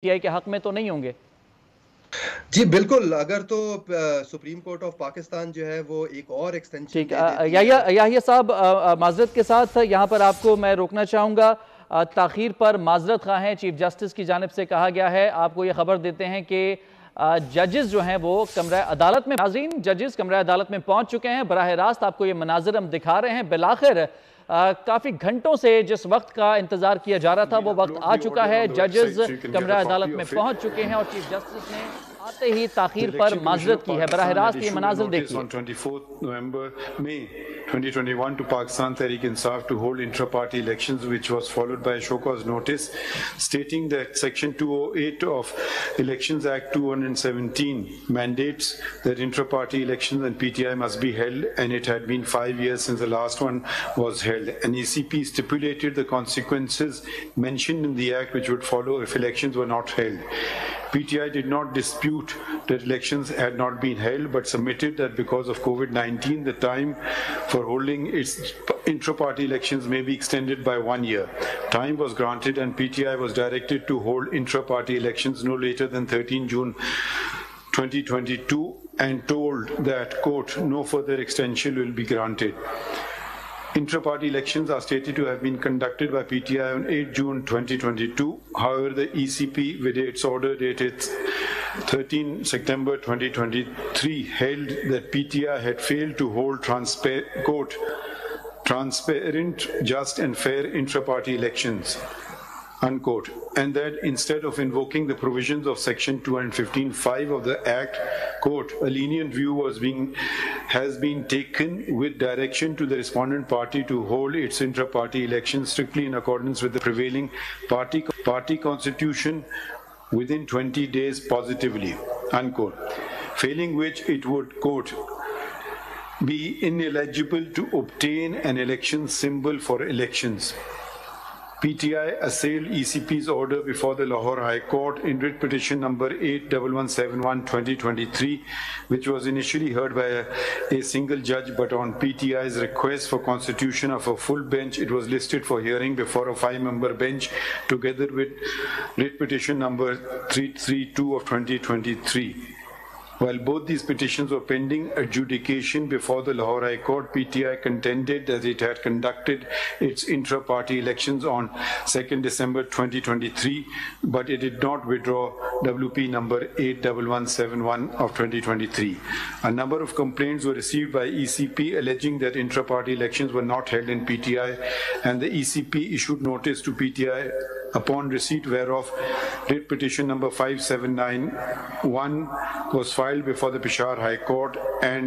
PTI के हक में तो नहीं होंगे। जी, बिल्कुल, अगर तो सुप्रीम कोर्ट ऑफ पाकिस्तान जो है वो एक और एक्सटेंशन ठीक दे देती याहिया है। याहिया साहब, माज़रत के साथ यहाँ पर आपको मैं रोकना चाहूँगा। ताख़ीर पर माज़रत ख़्वाह हैं, चीफ जस्टिस की जानिब से कहा गया है। आपको ये खबर देते हैं कि जजेस जो हैं वो कमरा अदालत में, नाज़रीन जजेस कमरा अदालत में पहुँच चुके हैं। बराह रास्त आपको ये मनाज़िर हम दिखा रहे हैं। बिलाखिर काफ़ी घंटों से जिस वक्त का इंतज़ार किया जा रहा था वो वक्त आ चुका है। जजेस कमरा अदालत में पहुँच चुके हैं और चीफ जस्टिस ने आते ही ताख़ीर पर माज़रत की है। बराह रास्त ये मनाज़िर देखिए। On 24th November, May 2021 to Pakistan Tehreek-e-Insaf to hold intra-party elections, which was followed by a show cause notice stating that Section 208 of Elections Act 2017 mandates that intra-party elections and PTI must be held, and it had been 5 years since the last one was held. And ECP stipulated the consequences mentioned in the act which would follow if elections were not held. PTI did not dispute that elections had not been held, but submitted that because of COVID-19, the time for holding its intra-party elections may be extended by 1 year. Time was granted and PTI was directed to hold intra-party elections no later than 13 June 2022 and told that, quote, no further extension will be granted. Intra-party elections are stated to have been conducted by PTI on 8 June 2022. However, the ECP, with its order dated 13 September 2023, held that PTI had failed to hold transparent, just and fair intra-party elections, unquote, and that instead of invoking the provisions of Section 215(5) of the Act, quote, a lenient view has been taken with direction to the respondent party to hold its intra-party elections strictly in accordance with the prevailing party constitution within 20 days positively, unquote, failing which it would, quote, be ineligible to obtain an election symbol for elections. PTI assailed ECP's order before the Lahore High Court in writ petition number 81171/2023, which was initially heard by a single judge, but on PTI's request for constitution of a full bench, it was listed for hearing before a 5-member bench, together with writ petition number 332/2023. While both these petitions were pending adjudication before the Lahore High Court, PTI contended that it had conducted its intra-party elections on 2nd December 2023, but it did not withdraw WP number 81171/2023. A number of complaints were received by ECP alleging that intra-party elections were not held in PTI, and the ECP issued notice to PTI upon receipt whereof writ petition number 5791 was filed before the Peshawar High Court, and